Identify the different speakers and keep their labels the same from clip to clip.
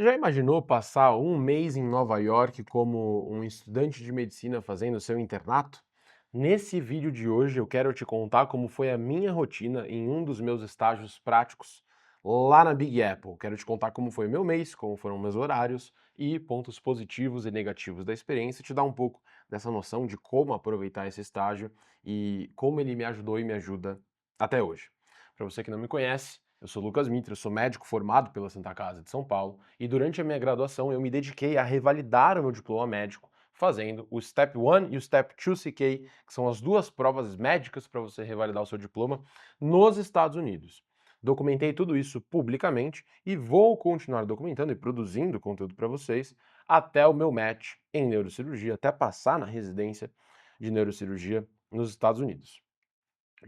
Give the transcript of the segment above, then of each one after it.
Speaker 1: Você já imaginou passar um mês em Nova York como um estudante de medicina fazendo seu internato? Nesse vídeo de hoje eu quero te contar como foi a minha rotina em um dos meus estágios práticos lá na Big Apple. Quero te contar como foi o meu mês, como foram meus horários e pontos positivos e negativos da experiência, e te dar um pouco dessa noção de como aproveitar esse estágio e como ele me ajudou e me ajuda até hoje. Para você que não me conhece, eu sou Lucas Mitra, eu sou médico formado pela Santa Casa de São Paulo e durante a minha graduação eu me dediquei a revalidar o meu diploma médico fazendo o Step 1 e o Step 2 CK, que são as duas provas médicas para você revalidar o seu diploma nos Estados Unidos. Documentei tudo isso publicamente e vou continuar documentando e produzindo conteúdo para vocês até o meu match em neurocirurgia, até passar na residência de neurocirurgia nos Estados Unidos.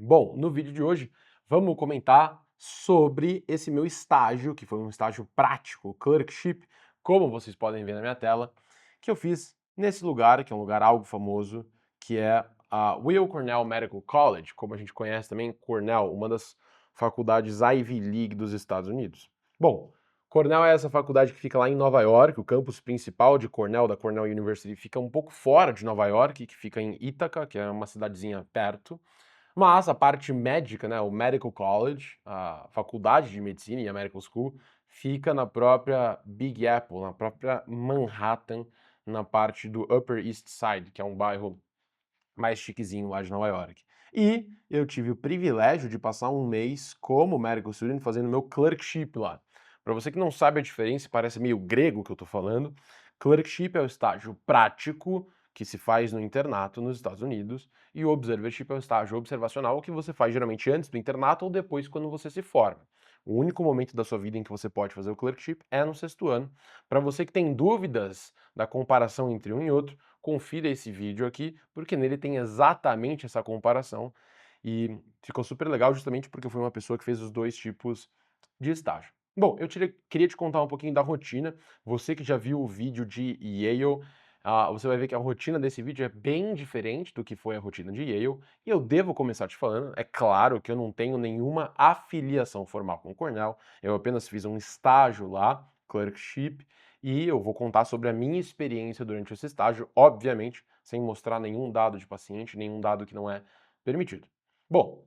Speaker 1: Bom, no vídeo de hoje vamos comentar sobre esse meu estágio, que foi um estágio prático, clerkship, como vocês podem ver na minha tela, que eu fiz nesse lugar, que é um lugar algo famoso, que é a Weill Cornell Medical College, como a gente conhece também, Cornell, uma das faculdades Ivy League dos Estados Unidos. Bom, Cornell é essa faculdade que fica lá em Nova York, o campus principal de Cornell, da Cornell University, fica um pouco fora de Nova York, que fica em Ithaca, que é uma cidadezinha perto. Mas a parte médica, né, o Medical College, a faculdade de medicina e a Medical School, fica na própria Big Apple, na própria Manhattan, na parte do Upper East Side, que é um bairro mais chiquezinho lá de Nova York. E eu tive o privilégio de passar um mês como medical student fazendo meu clerkship lá. Para você que não sabe a diferença, parece meio grego que eu tô falando, clerkship é o estágio prático que se faz no internato nos Estados Unidos e o observership é o estágio observacional que você faz geralmente antes do internato ou depois quando você se forma. O único momento da sua vida em que você pode fazer o clerkship é no sexto ano. Para você que tem dúvidas da comparação entre um e outro, confira esse vídeo aqui, porque nele tem exatamente essa comparação e ficou super legal justamente porque eu fui uma pessoa que fez os dois tipos de estágio. Bom, queria te contar um pouquinho da rotina. Você que já viu o vídeo de Yale, você vai ver que a rotina desse vídeo é bem diferente do que foi a rotina de Yale. E eu devo começar te falando, é claro que eu não tenho nenhuma afiliação formal com o Cornell, eu apenas fiz um estágio lá, clerkship, e eu vou contar sobre a minha experiência durante esse estágio, obviamente, sem mostrar nenhum dado de paciente, nenhum dado que não é permitido. Bom,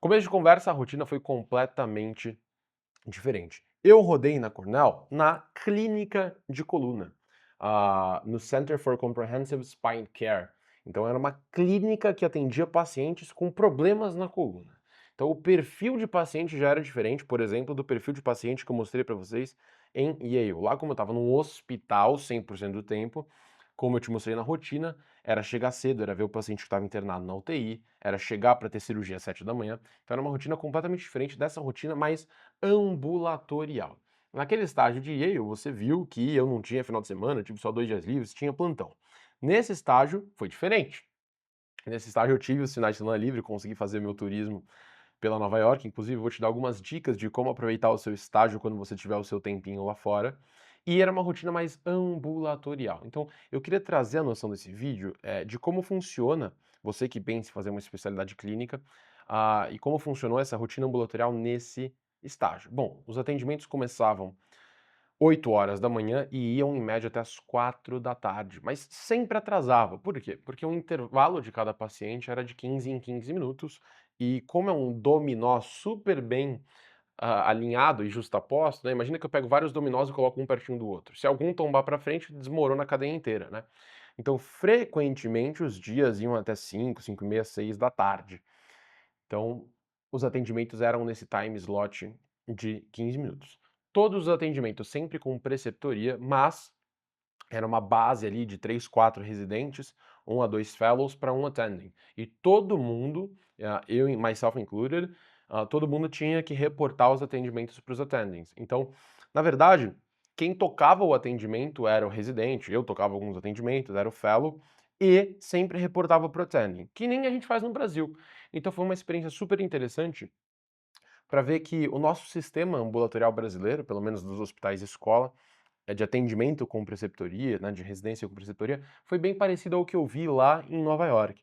Speaker 1: começo de conversa, a rotina foi completamente diferente. Eu rodei na Cornell na clínica de coluna, no Center for Comprehensive Spine Care. Então era uma clínica que atendia pacientes com problemas na coluna. Então o perfil de paciente já era diferente, por exemplo, do perfil de paciente que eu mostrei para vocês em Yale. Lá como eu estava num hospital 100% do tempo, como eu te mostrei na rotina, era chegar cedo, era ver o paciente que estava internado na UTI, era chegar para ter cirurgia às 7 da manhã. Então era uma rotina completamente diferente dessa rotina mais ambulatorial. Naquele estágio de Yale, você viu que eu não tinha final de semana, eu tive só 2 dias livres, tinha plantão. Nesse estágio, foi diferente. Nesse estágio eu tive os finais de semana livre, consegui fazer meu turismo pela Nova York, inclusive vou te dar algumas dicas de como aproveitar o seu estágio quando você tiver o seu tempinho lá fora. E era uma rotina mais ambulatorial. Então, eu queria trazer a noção desse vídeo de como funciona, você que pensa em fazer uma especialidade clínica, e como funcionou essa rotina ambulatorial nesse estágio. Bom, os atendimentos começavam 8 horas da manhã e iam em média até as 4 da tarde, mas sempre atrasava. Por quê? Porque o intervalo de cada paciente era de 15 em 15 minutos e como é um dominó super bem alinhado e justaposto, né, imagina que eu pego vários dominós e coloco um pertinho do outro. Se algum tombar para frente, desmorona a cadeia inteira, né. Então, frequentemente, os dias iam até 5, 5 e meia, 6 da tarde. Então, os atendimentos eram nesse time slot de 15 minutos. Todos os atendimentos sempre com preceptoria, mas era uma base ali de 3, 4 residentes, 1 a 2 fellows para um attending. E todo mundo, eu myself included, todo mundo tinha que reportar os atendimentos para os attendings. Então, na verdade, quem tocava o atendimento era o residente, eu tocava alguns atendimentos, era o fellow, e sempre reportava para o attending, que nem a gente faz no Brasil. Então foi uma experiência super interessante para ver que o nosso sistema ambulatorial brasileiro, pelo menos dos hospitais escola, de atendimento com preceptoria, né, de residência com preceptoria, foi bem parecido ao que eu vi lá em Nova York.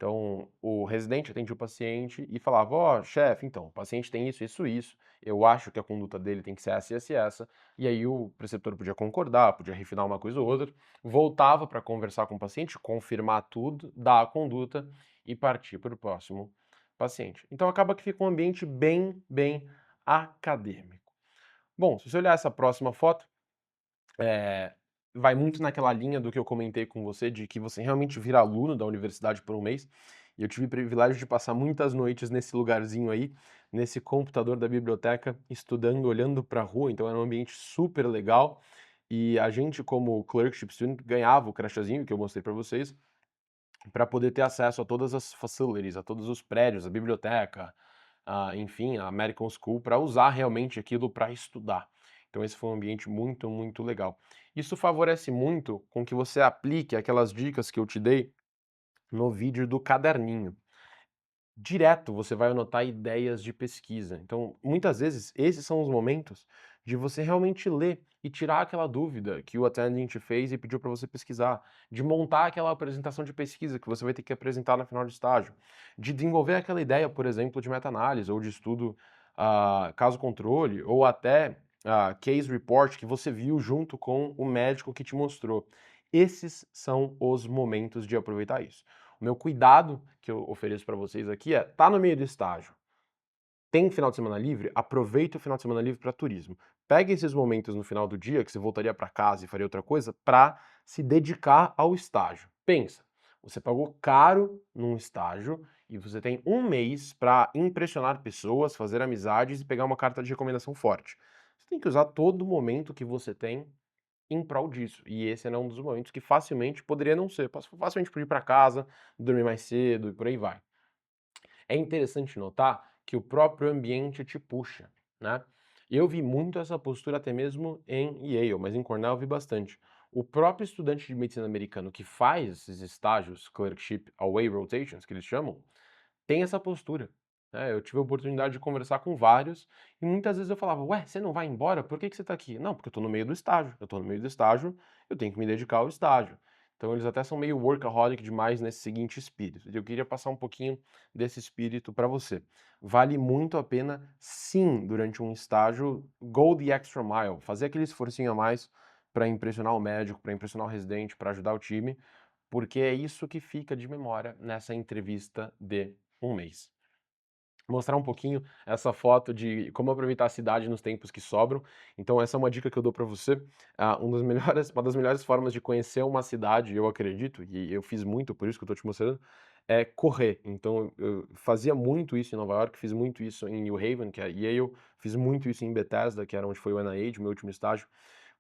Speaker 1: Então, o residente atendia o paciente e falava: ó, chefe, então, o paciente tem isso, isso, isso, eu acho que a conduta dele tem que ser essa e essa, e aí o preceptor podia concordar, podia refinar uma coisa ou outra, voltava para conversar com o paciente, confirmar tudo, dar a conduta e partir para o próximo paciente. Então acaba que fica um ambiente bem acadêmico. Bom, se você olhar essa próxima foto, é, vai muito naquela linha do que eu comentei com você, de que você realmente vira aluno da universidade por um mês. E eu tive o privilégio de passar muitas noites nesse lugarzinho aí, nesse computador da biblioteca, estudando, olhando para a rua. Então era um ambiente super legal. E a gente, como clerkship student, ganhava o crachazinho que eu mostrei para vocês, para poder ter acesso a todas as facilities, a todos os prédios, a biblioteca, enfim, a American School, para usar realmente aquilo para estudar. Então esse foi um ambiente muito legal. Isso favorece muito com que você aplique aquelas dicas que eu te dei no vídeo do caderninho. Direto você vai anotar ideias de pesquisa. Então, muitas vezes, esses são os momentos de você realmente ler e tirar aquela dúvida que o attending fez e pediu para você pesquisar, de montar aquela apresentação de pesquisa que você vai ter que apresentar no final do estágio, de desenvolver aquela ideia, por exemplo, de meta-análise ou de estudo caso controle, ou até case report que você viu junto com o médico que te mostrou. Esses são os momentos de aproveitar isso. O meu cuidado que eu ofereço para vocês aqui é, tá no meio do estágio, tem final de semana livre? Aproveita o final de semana livre para turismo. Pegue esses momentos no final do dia, que você voltaria para casa e faria outra coisa, para se dedicar ao estágio. Pensa, você pagou caro num estágio e você tem um mês para impressionar pessoas, fazer amizades e pegar uma carta de recomendação forte. Você tem que usar todo o momento que você tem em prol disso. E esse era um dos momentos que facilmente poderia não ser. Facilmente podia ir para casa, dormir mais cedo e por aí vai. É interessante notar que o próprio ambiente te puxa, né? Eu vi muito essa postura até mesmo em Yale, mas em Cornell eu vi bastante. O próprio estudante de medicina americano que faz esses estágios, clerkship, away rotations, que eles chamam, tem essa postura, né. Eu tive a oportunidade de conversar com vários, e muitas vezes eu falava: "Ué, você não vai embora? Por que que você está aqui?". "Não, porque eu estou no meio do estágio. Eu estou no meio do estágio, eu tenho que me dedicar ao estágio". Então eles até são meio workaholic demais nesse seguinte espírito. E eu queria passar um pouquinho desse espírito para você. Vale muito a pena, sim, durante um estágio, go the extra mile, fazer aquele esforcinho a mais para impressionar o médico, para impressionar o residente, para ajudar o time, porque é isso que fica de memória nessa entrevista de um mês. Mostrar um pouquinho essa foto de como aproveitar a cidade nos tempos que sobram. Então essa é uma dica que eu dou para você. Uma das melhores formas de conhecer uma cidade, eu acredito, e eu fiz muito, por isso que eu estou te mostrando, é correr. Então eu fazia muito isso em Nova York, fiz muito isso em New Haven, que é Yale, fiz muito isso em Bethesda, que era onde foi o NIH, meu último estágio.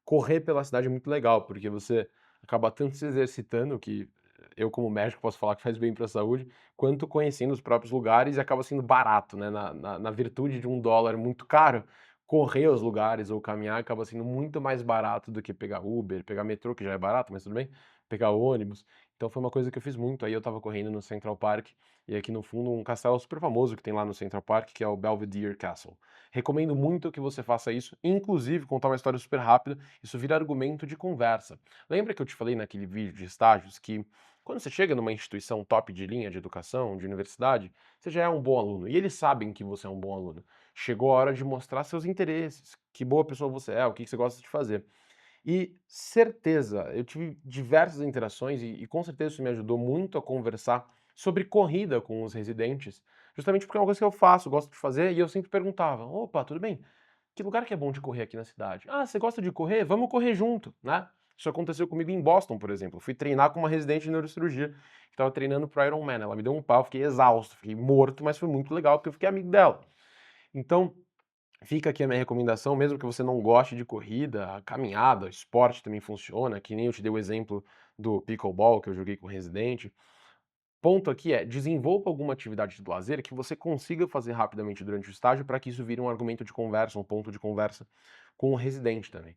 Speaker 1: Correr pela cidade é muito legal, porque você acaba tanto se exercitando, que eu como médico posso falar que faz bem para a saúde, quanto conhecendo os próprios lugares e acaba sendo barato, né, na virtude de $1 muito caro, correr aos lugares ou caminhar acaba sendo muito mais barato do que pegar Uber, pegar metrô, que já é barato, mas tudo bem, pegar ônibus. Então foi uma coisa que eu fiz muito, aí eu estava correndo no Central Park, e aqui no fundo um castelo super famoso que tem lá no Central Park, que é o Belvedere Castle. Recomendo muito que você faça isso, inclusive contar uma história super rápida, isso vira argumento de conversa. Lembra que eu te falei naquele vídeo de estágios que quando você chega numa instituição top de linha de educação, de universidade, você já é um bom aluno e eles sabem que você é um bom aluno. Chegou a hora de mostrar seus interesses, que boa pessoa você é, o que você gosta de fazer. E certeza, eu tive diversas interações e com certeza isso me ajudou muito a conversar sobre corrida com os residentes, justamente porque é uma coisa que eu faço, gosto de fazer, e eu sempre perguntava: opa, tudo bem? Que lugar que é bom de correr aqui na cidade? Ah, você gosta de correr? Vamos correr junto, né? Isso aconteceu comigo em Boston, por exemplo. Eu fui treinar com uma residente de neurocirurgia que estava treinando pro Ironman. Ela me deu um pau, fiquei exausto, fiquei morto, mas foi muito legal porque eu fiquei amigo dela. Então, fica aqui a minha recomendação, mesmo que você não goste de corrida, a caminhada, esporte também funciona, que nem eu te dei o exemplo do pickleball que eu joguei com residente. Ponto aqui é, desenvolva alguma atividade de lazer que você consiga fazer rapidamente durante o estágio para que isso vire um argumento de conversa, um ponto de conversa com o residente também.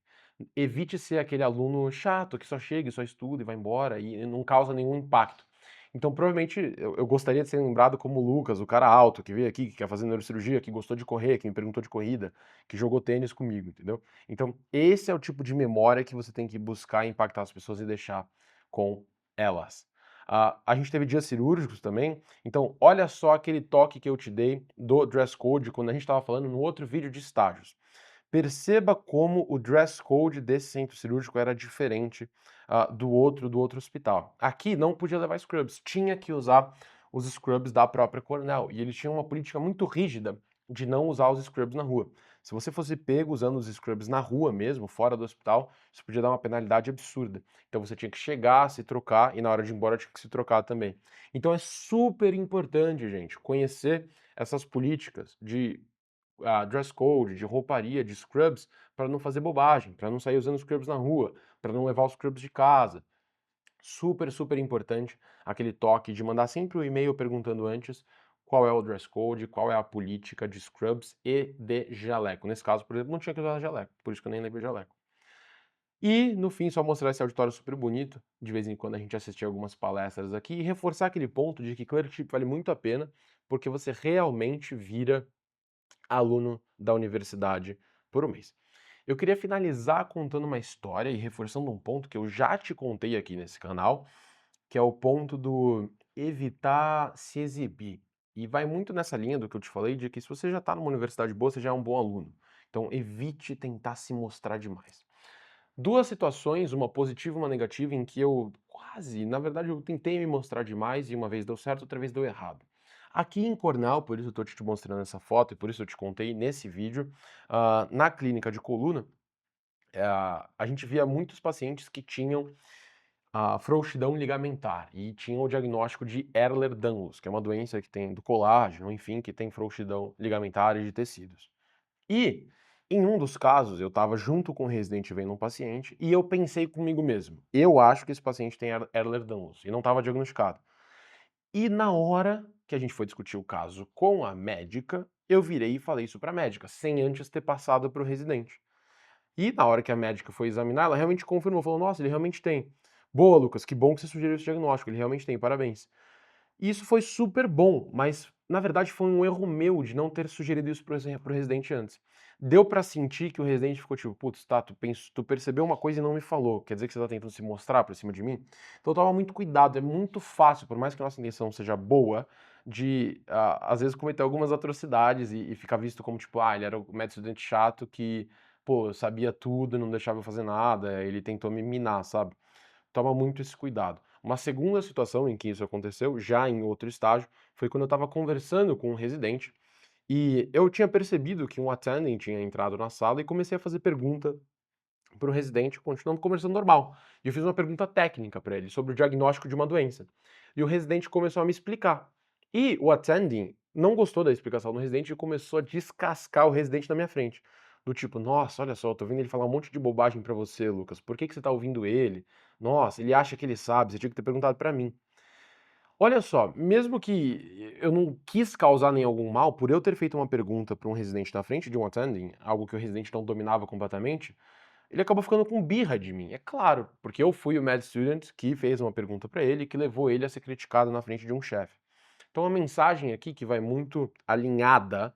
Speaker 1: Evite ser aquele aluno chato que só chega e só estuda e vai embora e não causa nenhum impacto. Então, provavelmente, eu gostaria de ser lembrado como o Lucas, o cara alto, que veio aqui, que quer fazer neurocirurgia, que gostou de correr, que me perguntou de corrida, que jogou tênis comigo, entendeu? Então, esse é o tipo de memória que você tem que buscar impactar as pessoas e deixar com elas. A gente teve dias cirúrgicos também, então olha só aquele toque que eu te dei do dress code quando a gente estava falando no outro vídeo de estágios. Perceba como o dress code desse centro cirúrgico era diferente do outro hospital. Aqui não podia levar scrubs, tinha que usar os scrubs da própria Cornell, e eles tinham uma política muito rígida de não usar os scrubs na rua. Se você fosse pego usando os scrubs na rua mesmo, fora do hospital, isso podia dar uma penalidade absurda. Então você tinha que chegar, se trocar, e na hora de ir embora tinha que se trocar também. Então é super importante, gente, conhecer essas políticas de dress code, de rouparia, de scrubs, para não fazer bobagem, para não sair usando scrubs na rua, para não levar os scrubs de casa. Super, super importante aquele toque de mandar sempre o e-mail perguntando antes qual é o dress code, qual é a política de scrubs e de jaleco. Nesse caso, por exemplo, não tinha que usar jaleco, por isso que eu nem levei jaleco. E, no fim, só mostrar esse auditório super bonito, de vez em quando a gente assistir algumas palestras aqui, e reforçar aquele ponto de que clerkship vale muito a pena, porque você realmente vira aluno da universidade por um mês. Eu queria finalizar contando uma história e reforçando um ponto que eu já te contei aqui nesse canal, que é o ponto do evitar se exibir. E vai muito nessa linha do que eu te falei, de que se você já está numa universidade boa, você já é um bom aluno. Então evite tentar se mostrar demais. Duas situações, uma positiva e uma negativa, em que eu quase, na verdade, eu tentei me mostrar demais e uma vez deu certo, outra vez deu errado. Aqui em Cornell, por isso eu estou te mostrando essa foto e por isso eu te contei nesse vídeo, na clínica de coluna, a gente via muitos pacientes que tinham frouxidão ligamentar e tinham o diagnóstico de Ehlers-Danlos, que é uma doença que tem do colágeno, enfim, que tem frouxidão ligamentar e de tecidos. E, em um dos casos, eu estava junto com o residente vendo um paciente e eu pensei comigo mesmo, eu acho que esse paciente tem Ehlers-Danlos e não estava diagnosticado. E na hora que a gente foi discutir o caso com a médica, eu virei e falei isso para a médica, sem antes ter passado para o residente. E na hora que a médica foi examinar, ela realmente confirmou, falou, nossa, ele realmente tem. Boa, Lucas, que bom que você sugeriu esse diagnóstico, ele realmente tem, parabéns. E isso foi super bom, mas na verdade foi um erro meu de não ter sugerido isso pro residente antes. Deu pra sentir que o residente ficou tipo, putz, tá, tu percebeu uma coisa e não me falou, quer dizer que você tá tentando se mostrar pra cima de mim? Então toma muito cuidado, é muito fácil, por mais que a nossa intenção seja boa, de às vezes cometer algumas atrocidades e ficar visto como tipo, ele era o médico estudante chato que, pô, sabia tudo, não deixava eu fazer nada, ele tentou me minar, sabe? Toma muito esse cuidado. Uma segunda situação em que isso aconteceu, já em outro estágio, foi quando eu estava conversando com um residente e eu tinha percebido que um attending tinha entrado na sala e comecei a fazer pergunta para o residente, continuando conversando normal. E eu fiz uma pergunta técnica para ele sobre o diagnóstico de uma doença. E o residente começou a me explicar. E o attending não gostou da explicação do residente e começou a descascar o residente na minha frente. Do tipo, nossa, olha só, eu tô vendo ele falar um monte de bobagem para você, Lucas. Por que você tá ouvindo ele? Nossa, ele acha que ele sabe, você tinha que ter perguntado para mim. Olha só, mesmo que eu não quis causar nem algum mal, por eu ter feito uma pergunta para um residente na frente de um attending, algo que o residente não dominava completamente, ele acabou ficando com birra de mim, é claro, porque eu fui o med student que fez uma pergunta para ele que levou ele a ser criticado na frente de um chefe. Então a mensagem aqui que vai muito alinhada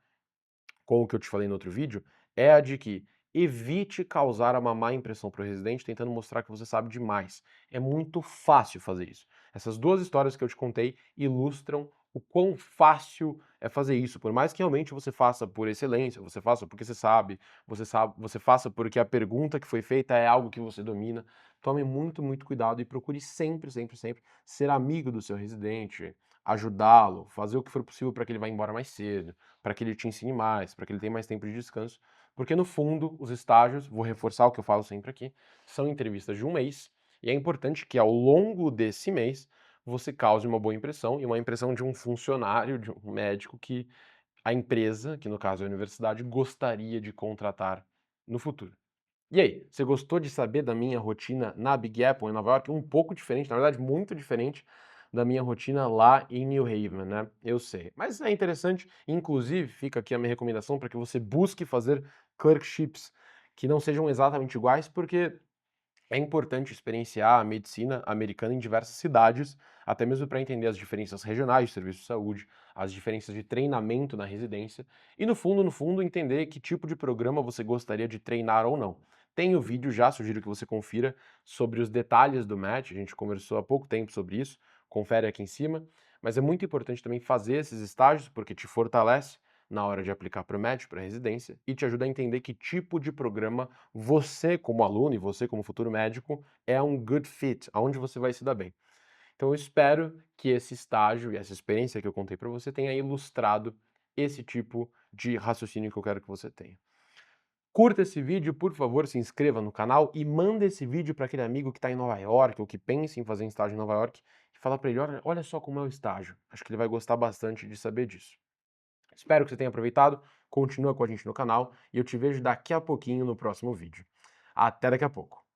Speaker 1: com o que eu te falei no outro vídeo é a de que evite causar uma má impressão para o residente tentando mostrar que você sabe demais. É muito fácil fazer isso. Essas duas histórias que eu te contei ilustram o quão fácil é fazer isso. Por mais que realmente você faça por excelência, você faça porque você sabe, você faça porque a pergunta que foi feita é algo que você domina. Tome muito, muito cuidado e procure sempre, sempre, sempre ser amigo do seu residente, ajudá-lo, fazer o que for possível para que ele vá embora mais cedo, para que ele te ensine mais, para que ele tenha mais tempo de descanso, porque no fundo, os estágios, vou reforçar o que eu falo sempre aqui, são entrevistas de um mês, e é importante que ao longo desse mês você cause uma boa impressão e uma impressão de um funcionário, de um médico que a empresa, que no caso é a universidade, gostaria de contratar no futuro. E aí, você gostou de saber da minha rotina na Big Apple em Nova York? Um pouco diferente, na verdade, muito diferente da minha rotina lá em New Haven, né? Eu sei. Mas é interessante, inclusive, fica aqui a minha recomendação para que você busque fazer clerkships que não sejam exatamente iguais, porque é importante experienciar a medicina americana em diversas cidades, até mesmo para entender as diferenças regionais de serviço de saúde, as diferenças de treinamento na residência e, no fundo, entender que tipo de programa você gostaria de treinar ou não. Tem o vídeo já, sugiro que você confira, sobre os detalhes do match, a gente conversou há pouco tempo sobre isso, confere aqui em cima. Mas é muito importante também fazer esses estágios, porque te fortalece na hora de aplicar para o médico, para a residência, e te ajuda a entender que tipo de programa você, como aluno, e você, como futuro médico, é um good fit, aonde você vai se dar bem. Então eu espero que esse estágio e essa experiência que eu contei para você tenha ilustrado esse tipo de raciocínio que eu quero que você tenha. Curta esse vídeo, por favor, se inscreva no canal e manda esse vídeo para aquele amigo que está em Nova York ou que pensa em fazer um estágio em Nova York e fala para ele, olha só como é o estágio. Acho que ele vai gostar bastante de saber disso. Espero que você tenha aproveitado, continua com a gente no canal e eu te vejo daqui a pouquinho no próximo vídeo. Até daqui a pouco.